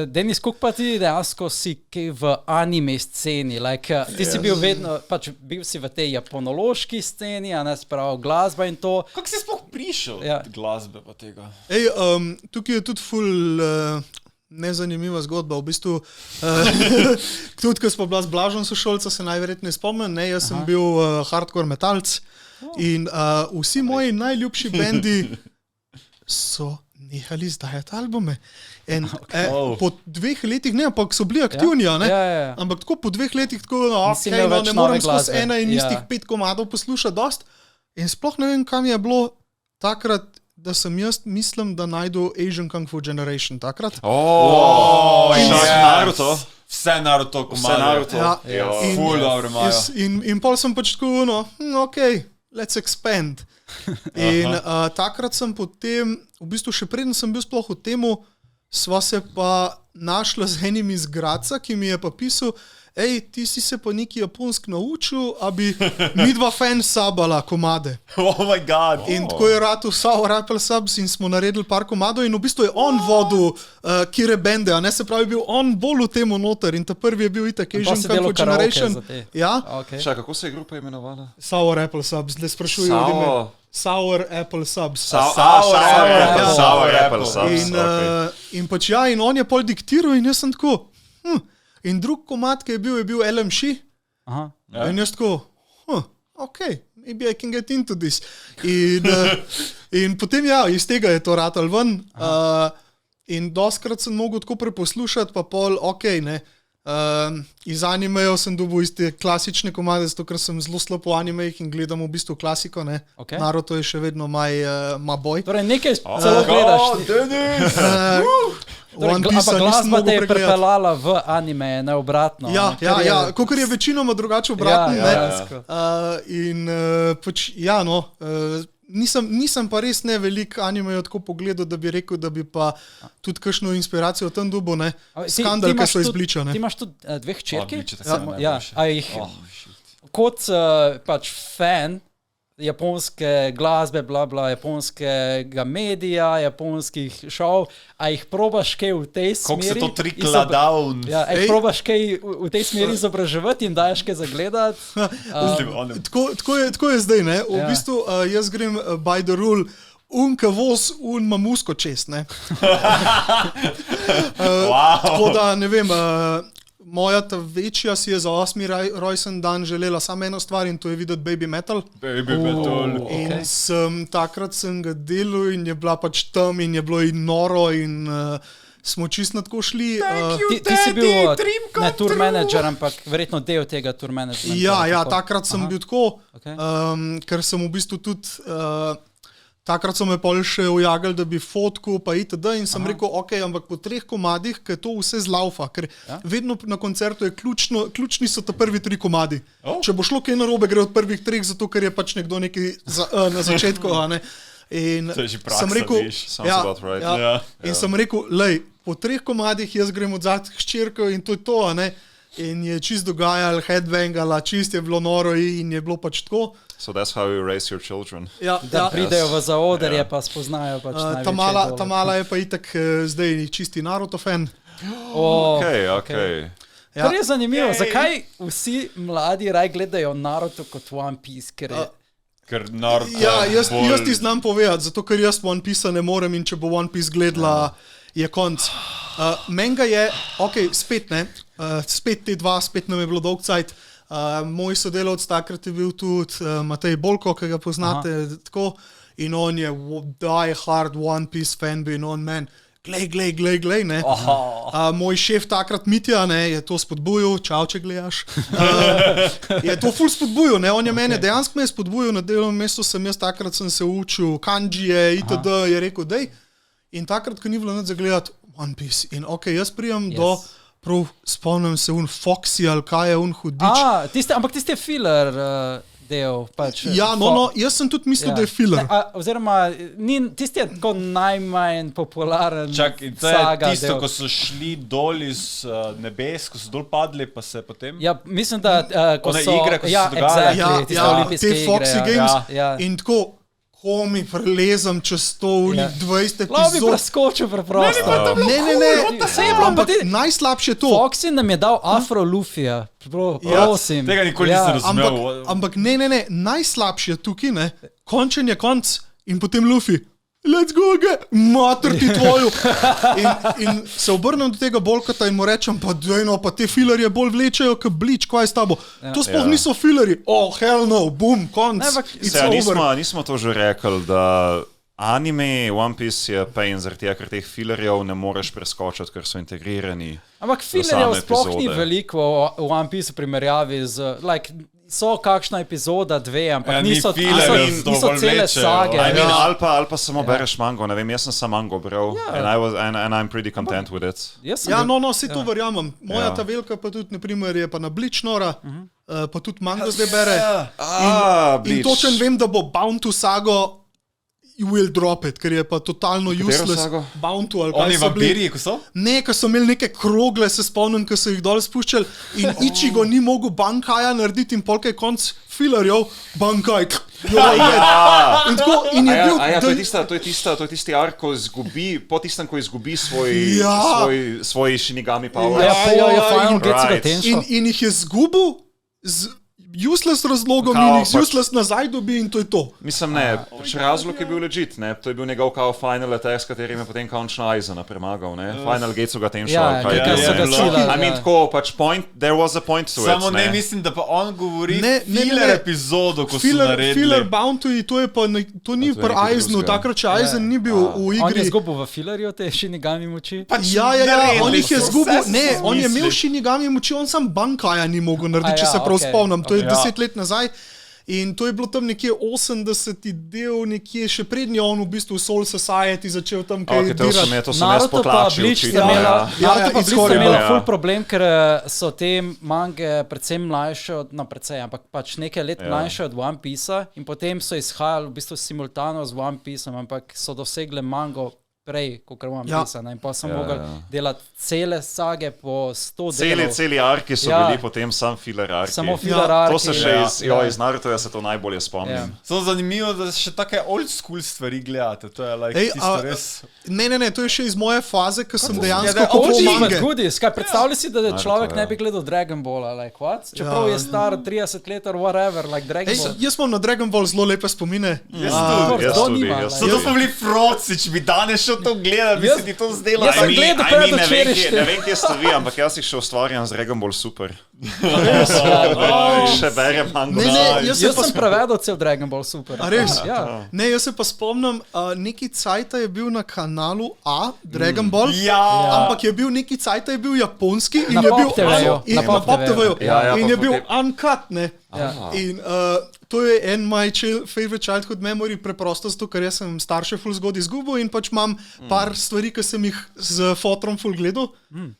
Denis, koliko pa ti dejansko si v anime sceni? Ti si bil vedno, bil si v tej japonološki sceni, a ne spravo glasba in to. Kako si sploh prišel od glasbe pa tega? Tukaj je tudi ful nezanimiva zgodba. V bistvu, tudi ko smo bila z Blažom sošolca, se najverjetneje spomnim, jaz sem bil hardcore metalc in vsi moji najljubši bendi so nehali izdajati albume. Po 2 letih, ne, ampak so bili aktivni, ne? Ampak tako po 2 letih, ne morem skozi ena in istih 5 komadov poslušati dost. In sploh ne vem, kam je bilo takrat, da sem jaz mislim, da najdu Asian Kung Fu Generation takrat. Naruto. Vse Naruto komade. Ful dobro imajo. In pol sem pač tako, let's expand. In takrat sem potem, v bistvu še preden sem bil sploh v temu, sva se pa našla z enim iz Graca, ki mi je pa pisal, ti si se pa neki japonsk naučil, a bi midva fan sabala komade. Oh my god. In tako je ratu Sour Apple Subs in smo naredili par komadov in v bistvu je on vodil kire bende, a ne, se pravi bil on bolj v temu noter in ta prvi je bil itak Asian Kung Fu Generation. Še, kako se je grupa imenovala? Sour Apple Subs, zdaj sprašujem od ime. Sour Apple Subs. Sour Apple Subs. In pač in on je pol diktiral in jaz sem tako, in drug komad, ki je bil LMC, in jaz tako, maybe I can get into this. In potem iz tega je to ratal ven, in doskrat sem mogel tako preposlušati, pa pol, iz animejev sem dobil iste klasične komade, zato ker sem zelo slab v animejih in gledam v bistvu klasiko, ne. Naruto je še vedno my boy. Torej nekaj celo gledaš. Ampak glasba te je prepeljala v anime, ne obratno. Kakor je večinoma drugače obratno. In pač, nisem pa res ne veliko animejo tako pogledal, da bi rekel, da bi pa tudi kakšno inspiracijo v tem dobu, ne. Skandal, ki so izbliča, ne. Ti imaš tudi 2 hčerke? Kot pač fan japonske glasbe, japonskega medija, japonskih šov, a jih probaš kaj v tej smeri? Koliko se to trickla down? Jih probaš kaj v tej smeri izobraževati in daješ kaj zagledati? Tako je zdaj, ne. V bistvu jaz grem by the rule, ka voz, ma musko čest, ne. Tako da, ne vem, moja ta večja si je za 8. rojsten dan želela samo eno stvar in to je videti Baby Metal. In takrat sem ga delal in je bila pač tam in je bilo in noro in smo čisto tako šli. Ti si bil ne tour manager, ampak verjetno del tega tour managementa. Ja, takrat sem bil tako, ker sem v bistvu tudi... Takrat so me pol še ujagali, da bi fotku pa itd. In sem rekel, ampak po 3 komadih, ker to vse zlaufa, ker vedno na koncertu je ključni so ta prvi 3 komadi. Če bo šlo kaj narobe, gre od prvih 3, zato ker je pač nekdo nekaj na začetku, ne. In sem rekel, in sem rekel, po 3 komadih jaz grem odzad hčerko in to je to, ne. In je čist dogajal, headbangala, čist je bilo noro in je bilo pač tako. So that's how you raise your children. Da pridejo v zaodrje, pa spoznajo pač največje idole. Ta mala je pa itak zdaj čisti Naruto fan. Kar je zanimivo, zakaj vsi mladi raj gledajo Naruto kot One Piece, ker Naruto... Jaz ti znam povedati, zato ker jaz One Piece ne morem in če bo One Piece gledala, je konc. Menga je, spet ne, spet te 2, spet nam je bilo dolg cajt. Moj sodelavc takrat je bil tudi Matej Bolko, ki ga poznate, tako, in on je die hard One Piece fanboy in on glej, ne. Moj šef takrat Mitja, ne, je to spodbujal, čau, če gledaš. Je to ful spodbujal, ne, on je mene, dejansko me je spodbujal, na delovnem mestu jaz takrat sem se učil kanjije, itd., je rekel, dej. In takrat, ko ni bilo nič zagledati One Piece. In jaz prijem do... Prav spomnim se Foxy ali kaj je hudič. Ampak tiste je filler del. Pač, jaz sem tudi mislil, da je filler. Oziroma, tiste je tako najmanj popularen saga del. Tisto, ko so šli dol iz nebes, ko so dol padli, pa se potem... Ja, mislim, da ko so... igre, ko so se dogajali. Tiste olimpijske igre. Te Foxy Games. In tako, Ko mi prelezem čez to Ja. 20 Lahko bi epizod. preskočil preprosto. Ne. Ampak ti- Najslabše je to. Foxy nam je dal Afro Lufija, prosim. Tega nikoli nisem razumel. Ampak ne. Najslabše je tukaj, ne. Končen je konc in potem Luffy. Let's go again, mater ti tvoju. In se obrnem do tega bolkata in mu rečem, pa dejno, pa te filerje bolj vlečejo, kot Bleach, kaj je s tabo? To sploh niso filerji. Oh, hell no, boom, konc. It's over. Nismo to že rekli, da anime One Piece je pain, zaradi tega, ker teh filerjev ne moreš preskočiti, ker so integrirani. Ampak filerjev sploh ni veliko v One Piece v primerjavi z... So kakšna epizoda, 2, ampak niso cele sage. Ali pa samo bereš mango, ne vem, jaz sem samo mango bral and I'm pretty content with it. Ja, vse to verjamem. Moja ta velika pa tudi, naprimer, je pa na Bleach nora, pa tudi mango zdaj bere. In točen vem, da bo Bound to Sago you will drop it, ker je pa totalno useless. Bound to, ali Oni vampirji, ko so? Ne, ko so imeli neke krogle, se spomnim, ko so jih dol spuščali in Ichigo ni mogel Bankaja narediti in polk je konc filerjev, Bankaj. In tako, in je bil... To je tisti ark, ko izgubi, po tistem, ko izgubi svoj Shinigami power. Final Getsuga Tensho. In jih je izgubil z useless razlogom in jih useless nazaj dobi in to je to. Mislim ne, razlog je bil legit, ne, to je bil njegov kao final attack, s katerim je potem končno Aizena premagal, ne, Final Getsuga Tensho. I mean, tako, pač there was a point to it, Samo ne, mislim, da pa on govori filler epizodo, ko so naredili. Filler Bounty, to ni pri Aizenu, takrat, če Aizen ni bil v igri. On je zgubil v fillerju te Shinigami moči? Ja, on jih je zgubil, ne, on je imel Shinigami moči, on sam Bankaja ni mogel narediti, če se prav spomnim, to je 10 let nazaj in to je bilo tam nekje 80. del, nekje še prednji on v bistvu Soul Society začel tam kaj dirati. To sem jaz potlačil. Naruto pa Bleach sta imela ful problem, ker so te mange predvsem mlajše od, ampak pač nekaj let mlajše od One Piece-a in potem so izhajali v bistvu simultano z One Piece-om, ampak so dosegle mango prej, kot One Piece, in pa so mogli delati cele sage po 100 delov. Celi arki so bili potem sam filler arki. Samo filler arki. To se še iz Narutoja se to najbolje spomnim. Samo zanimivo, da še take old school stvari gledate, to je tisto res... Ne, to je še iz moje faze, ko sem dejansko kupil mange. Predstavljaj si, da človek ne bi gledal Dragon Balla, čeprav je star 30 let or whatever, Dragon Ball. Jaz imam na Dragon Ball zelo lepe spomine. Jaz tudi. To smo bili froci, če bi danes šel to gledati, bi se ti to zdelo. Jaz sem gledal predvčerajšnjem. Ne vem, kje ste vi, ampak jaz jih še ustvarjam z Dragon Ball Super. Še berem mango. Jaz sem prevedel cel Dragon Ball Super. A res? Ne, jaz se pa spomnim, neki cajta je bil na kanalu A, Dragon Ball, ampak je bil neki cajta, je bil japonski in je bil na Pop TV-ju. In je bil uncut, ne. In to je en my favorite childhood memory, preprosto zato, ker jaz sem starše ful zgodaj izgubil in pač imam par stvari, ki sem jih z fotrom ful gledal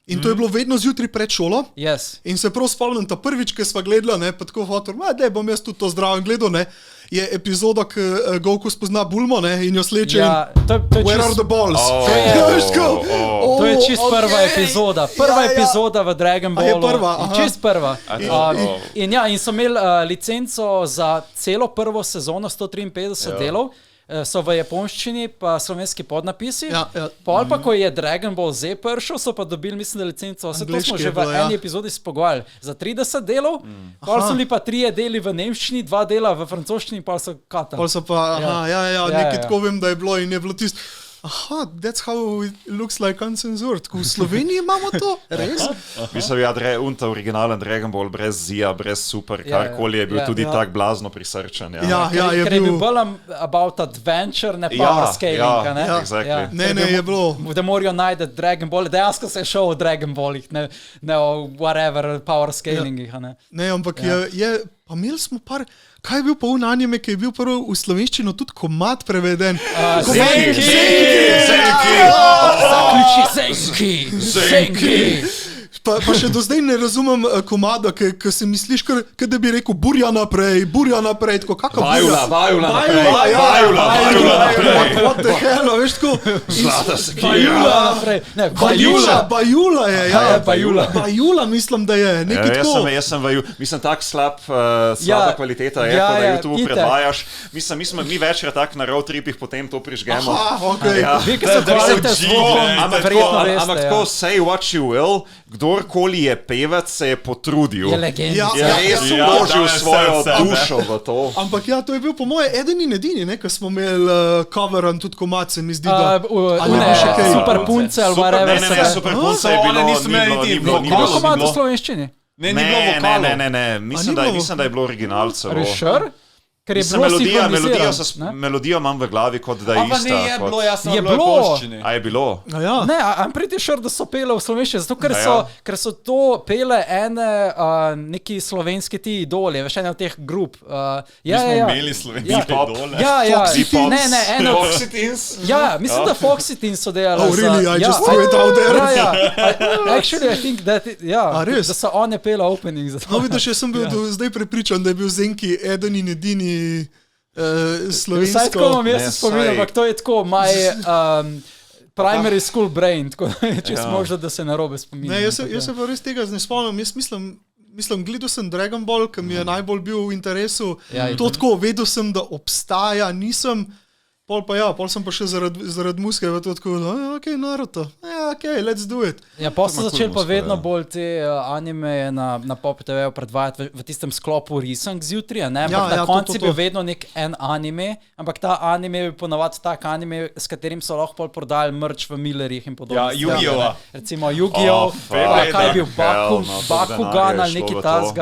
in to je bilo vedno zjutraj pred šolo in se prav spomnim, ta prvič, ki sva gledala, ne, pa tako fotor, da bom jaz tudi to zdravo gledal, ne, je epizoda, ki Goku spozna Bulmo, ne, in jo sleče Where are the balls? To je čist prva epizoda. Prva epizoda v Dragon Ballu. Je prva? Čist prva. In so imeli licenco za celo prvo sezono, 153 delov, so v japonščini pa slovenski podnapisi. Pol pa, ko je Dragon Ball Z prišel, so pa dobili, mislim, da licenco, to smo že v eni epizodi spogovarjali, za 30 delov, pol so bili pa 3 deli v nemščini, 2 dela v francoščini, pol so katali. Pol so pa, nekaj tako vem, da je bilo in je bilo tisto, that's how it looks like uncensored. V Sloveniji imamo to, res? Mislim, unta originalen Dragon Ball brez Zija, brez Super, karkoli je bil tudi tak blazno prisrčen. Je bil bolj about adventure, ne power scaling. Exactly. Ne, je bilo. Da morajo najti Dragon Ball, dejansko se je šel v Dragon Ballih, ne o whatever power scalingih. Ne, ampak je, pa imeli smo par... Kaj je bil pa un anime, ki je bil prvo v slovenščino tudi komad preveden? Zenki! Pa še do zdaj ne razumem komada, ki se misliš, da bi rekel burja naprej, tako kakva burja. Vajula naprej. What the hell, veš tako? Zlata se Bajula naprej. Ne, Bajula je, ja. Bajula mislim, da je. Jaz sem vajula. Mislim, tak slaba kvaliteta je, ko na YouTube predvajaš. Mislim, mi večkrat tak na road tripih potem to prižgemo. Vi, ki se hvalite zvokom, verjetno veste. Ampak tako, say what you will, kdorkoli je pevec, se je potrudil. Je legenda. Je res vložil svojo dušo v to. Ampak ja, to je bil po moje eden in edini, ko smo imeli coveran tudi komad, se mi zdi, da... Super punce ali whatever. Ne, super punce je bilo. Kako komad v slovenščini? Ne, mislim, da je bilo original celo. Rešer? Ker je bilo melodijo imam v glavi, kot da je ista. Ampak ne je bilo, jaz sem bilo bilo. poščini. A je bilo? Ne, I'm pretty sure, da so pele v slovenščini, zato ker so to pele ene neki slovenski ti idoli, veš, ene od teh grup. Mi smo imeli slovenski idole. Ne, eno... Foxy Teens? Ja, mislim, da Foxy Teens so delali. Oh, really? I just threw it out there. Actually, I think that, da so one pele opening. No, vidiš, jaz sem bil zdaj prepričan, da je bil Zenki eden in edini slovensko. Vsaj tako vam jaz spominjam, ampak to je tako, my primary school brain, tako če možda, da se narobe spominjam. Ne, jaz se pa res tega ne spomnim, jaz mislim, gledal sem Dragon Ball, ki mi je najbolj bil v interesu, to tako, vedel sem, da obstaja, nisem, pol sem pa še zaradi muske, to tako, ok, Naruto, ok, let's do it. Ja, pol so začeli pa vedno bolj te anime na Pop TV predvajati v tistem sklopu risank zjutraj, ne? Na konci bil vedno nek en anime, ampak ta anime je ponavadi tak anime, s katerim so lahko pol prodajali merch v Millerjih in podobno. Ja, Yu-Gi-Oh! Recimo Yu-Gi-Oh! Kaj je bil Bakugan ali neki tasga.